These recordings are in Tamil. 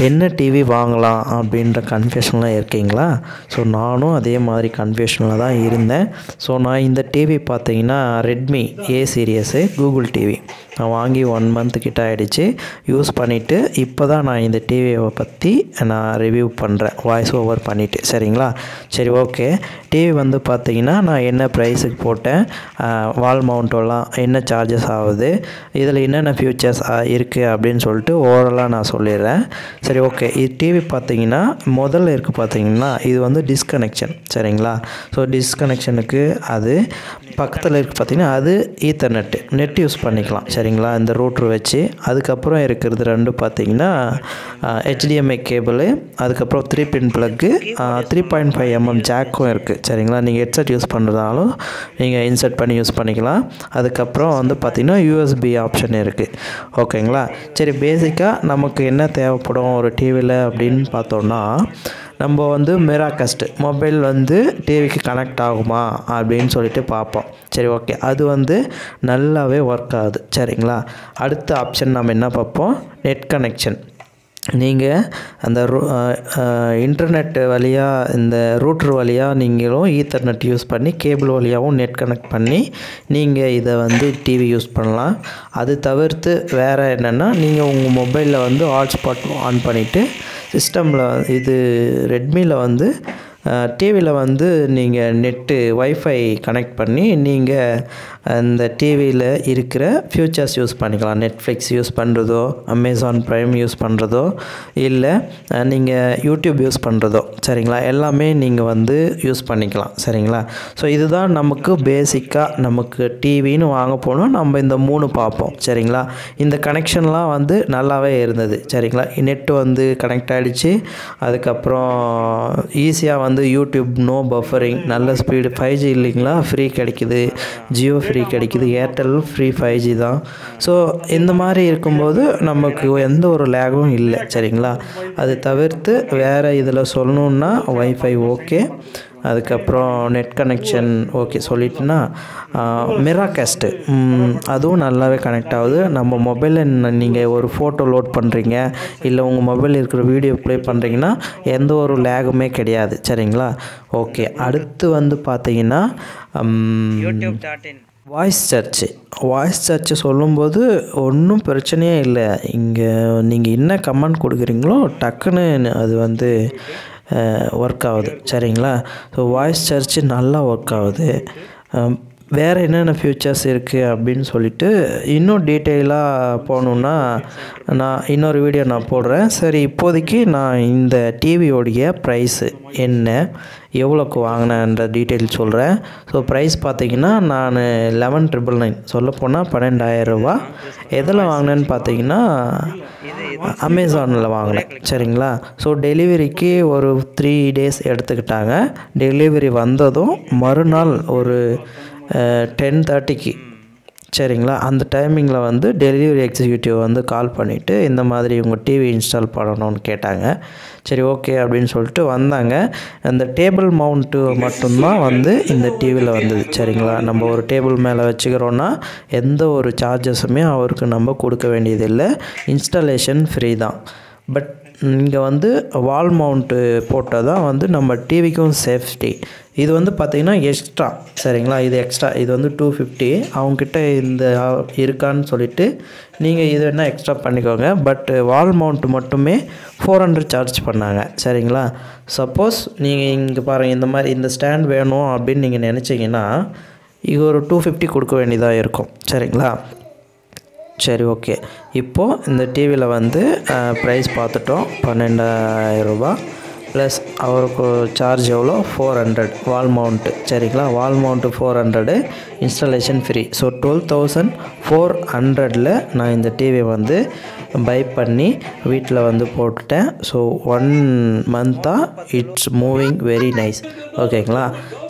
என்ன டிவி வாங்கலாம் அப்படின்ற கன்ஃபியூஷனில் இருக்கீங்களா? ஸோ நானும் அதே மாதிரி கன்ஃபியூஷனில் தான் இருந்தேன். ஸோ நான் இந்த டிவி பார்த்தீங்கன்னா ரெட்மி ஏ சீரியஸு கூகுள் டிவி நான் வாங்கி 1 மந்த் கிட்ட ஆகிடுச்சு. யூஸ் பண்ணிவிட்டு இப்போ தான் நான் இந்த டிவியை பற்றி நான் ரிவ்யூ பண்ணுறேன், வாய்ஸ் ஓவர் பண்ணிவிட்டு. சரிங்களா? சரி, ஓகே. டிவி வந்து பார்த்திங்கன்னா நான் என்ன ப்ரைஸுக்கு போட்டேன், வால் மவுண்டெல்லாம் என்ன சார்ஜஸ் ஆகுது, இதில் என்னென்ன ஃபியூச்சர்ஸ் இருக்குது அப்படின்னு சொல்லிட்டு ஓவராலாக நான் சொல்லிடுறேன். சரி, ஓகே. இது டிவி பார்த்திங்கன்னா முதல்ல இருக்குது பார்த்திங்கன்னா இது வந்து டிஸ்கனெக்ஷன். சரிங்களா? ஸோ டிஸ்கனெக்ஷனுக்கு அது பக்கத்தில் இருக்குது பார்த்திங்கன்னா அது ஈத்தர்நெட்டு நெட் யூஸ் பண்ணிக்கலாம். சரிங்களா? இந்த ரூட்ரு வச்சு. அதுக்கப்புறம் இருக்கிறது 2 பார்த்திங்கன்னா HDMI கேபிள், அதுக்கப்புறம் 3 பின் ப்ளக்கு, 3.5 mm ஜாக்கும் இருக்குது. சரிங்களா? நீங்கள் ஹெட்செட் யூஸ் பண்ணுறதாலும் நீங்கள் இன்சர்ட் பண்ணி யூஸ் பண்ணிக்கலாம். அதுக்கப்புறம் வந்து பார்த்திங்கன்னா USB ஆப்ஷன் இருக்குது. ஓகேங்களா? சரி, பேசிக்காக நமக்கு என்ன தேவைப்படும் ஒரு டிவியில் அப்படின்னு பார்த்தோன்னா, நம்ம வந்து மிராகஸ்ட் மொபைல் வந்து டிவிக்கு கனெக்ட் ஆகுமா அப்படின்னு சொல்லிட்டு பார்ப்போம். சரி, ஓகே. அது வந்து நல்லாவே ஒர்க் ஆகுது. சரிங்களா? அடுத்த ஆப்ஷன் நம்ம என்ன பார்ப்போம், நெட் கனெக்ஷன். நீங்கள் அந்த இன்டர்நெட் வழியாக இந்த ரூட்ரு வழியாக நீங்களும் ஈத்தர்நெட் யூஸ் பண்ணி கேபிள் வழியாகவும் நெட் கனெக்ட் பண்ணி நீங்கள் இதை வந்து டிவி யூஸ் பண்ணலாம். அது தவிர்த்து வேறு என்னென்னா, நீங்கள் உங்கள் மொபைலில் வந்து ஹாட்ஸ்பாட் ஆன் பண்ணிவிட்டு சிஸ்டமில் இது ரெட்மியில் வந்து டிவியில் வந்து நீங்கள் நெட்டு வைஃபை கனெக்ட் பண்ணி நீங்கள் அந்த டிவியில் இருக்கிற ஃபியூச்சர்ஸ் யூஸ் பண்ணிக்கலாம். நெட்ஃப்ளிக்ஸ் யூஸ் பண்ணுறதோ, அமேசான் ப்ரைம் யூஸ் பண்ணுறதோ, இல்லை நீங்கள் யூடியூப் யூஸ் பண்ணுறதோ, சரிங்களா, எல்லாமே நீங்கள் வந்து யூஸ் பண்ணிக்கலாம். சரிங்களா? ஸோ இதுதான் நமக்கு பேசிக்காக நமக்கு டிவின்னு வாங்க போனால் நம்ம இந்த 3 பார்ப்போம். சரிங்களா? இந்த கனெக்ஷன்லாம் வந்து நல்லாவே இருந்தது. சரிங்களா? நெட்டு வந்து கனெக்ட் ஆகிடுச்சு. அதுக்கப்புறம் ஈஸியாக வந்து யூடியூப் நோ பஃபரிங், நல்ல ஸ்பீடு, 5G இல்லைங்களா, ஃப்ரீ கிடைக்குது, ஜியோ ஃப்ரீ கிடைக்குது, ஏர்டெல் ஃப்ரீ 5G தான். ஸோ இந்த மாதிரி இருக்கும்போது நமக்கு எந்த ஒரு லேகும் இல்லை. சரிங்களா? அது தவிர்த்து வேறு இதில் சொல்லணுன்னா வைஃபை ஓகே, அதுக்கப்புறம் நெட் கனெக்ஷன் ஓகே சொல்லிட்டுனா மிராகஸ்ட்டு அதுவும் நல்லாவே கனெக்ட் ஆகுது. நம்ம மொபைலில் நீங்கள் ஒரு ஃபோட்டோ லோட் பண்ணுறீங்க, இல்லை உங்கள் மொபைலில் இருக்கிற வீடியோ ப்ளே பண்ணுறீங்கன்னா எந்த ஒரு லேகுமே கிடையாது. சரிங்களா? ஓகே. அடுத்து வந்து பார்த்தீங்கன்னா வாய்ஸ் சர்ச்சு சொல்லும்போது ஒன்றும் பிரச்சனையே இல்லை. இங்கே நீங்கள் என்ன கமெண்ட் கொடுக்குறீங்களோ டக்குன்னு அது வந்து ஒர்க் ஆகுது. சரிங்களா? ஸோ வாய்ஸ் சர்ச்சு நல்லா ஒர்க் ஆகுது. வேறு என்னென்ன ஃபியூச்சர்ஸ் இருக்குது அப்படின்னு சொல்லிட்டு இன்னும் டீட்டெயிலாக போகணுன்னா நான் இன்னொரு வீடியோ நான் போடுறேன். சரி, இப்போதைக்கு நான் இந்த டிவியோடைய ப்ரைஸு என்ன, எவ்வளோக்கு வாங்கினேன்ற டீட்டெயில் சொல்கிறேன். ஸோ ப்ரைஸ் பார்த்திங்கன்னா நான் 11,999 சொல்லப்போனால் 12,000 ரூபா. எதில் வாங்கினேன்னு பார்த்தீங்கன்னா அமேசானில் வாங்கினேன். சரிங்களா? ஸோ டெலிவரிக்கு ஒரு 3 days எடுத்துக்கிட்டாங்க. டெலிவரி வந்ததும் மறுநாள் ஒரு 10:30க்கு, சரிங்களா, அந்த டைமிங்கில் வந்து டெலிவரி எக்ஸிக்யூட்டிவ் வந்து கால் பண்ணிவிட்டு இந்த மாதிரி உங்கள் டிவி இன்ஸ்டால் பண்ணணும்னு கேட்டாங்க. சரி, ஓகே அப்படின்னு சொல்லிட்டு வந்தாங்க. அந்த டேபிள் மவுண்ட்டு மட்டும்தான் வந்து இந்த டிவியில் வந்தது. சரிங்களா? நம்ம ஒரு டேபிள் மேலே வச்சுக்கிறோன்னா எந்த ஒரு சார்ஜஸுமே அவருக்கு நம்ம கொடுக்க வேண்டியதில்லை. இன்ஸ்டாலேஷன் ஃப்ரீ தான். பட் இங்கே வந்து வால் மவுண்ட்டு போட்டால் தான் வந்து நம்ம டிவிக்கும் சேஃப்டி. இது வந்து பார்த்திங்கன்னா எக்ஸ்ட்ரா. சரிங்களா? இது எக்ஸ்ட்ரா, இது வந்து 250. அவங்கக்கிட்ட இந்த இருக்கான்னு சொல்லிவிட்டு நீங்கள் இது வேணால் எக்ஸ்ட்ரா பண்ணிக்கோங்க. பட் வால் மவுண்ட் மட்டுமே 400 சார்ஜ் பண்ணாங்க. சரிங்களா? சப்போஸ் நீங்கள் இங்கே பாருங்கள், இந்த மாதிரி இந்த ஸ்டாண்ட் வேணும் அப்படின்னு நீங்கள் நினச்சிங்கன்னா இது ஒரு 250 கொடுக்க வேண்டியதாக இருக்கும். சரிங்களா? சரி, ஓகே. இப்போது இந்த டிவியில் வந்து ப்ரைஸ் பார்த்துட்டோம், 12,000 ரூபா ப்ளஸ் அவருக்கு சார்ஜ் எவ்வளோ, 400 வால் மவுண்ட்டு. சரிங்களா? Wall mount 400, installation free. So 12,400ல் நான் இந்த டிவியை வந்து பை பண்ணி வீட்டில் வந்து போட்டுட்டேன். ஸோ 1 மந்த்தாக இட்ஸ் மூவிங் வெரி நைஸ். ஓகேங்களா?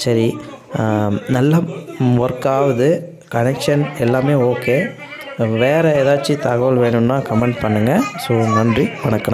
சரி, நல்லா ஒர்க் ஆகுது, கனெக்ஷன் எல்லாமே ஓகே. வேறு ஏதாச்சும் தகவல் வேணும்னா கமெண்ட் பண்ணுங்கள். ஸோ நன்றி, வணக்கம்.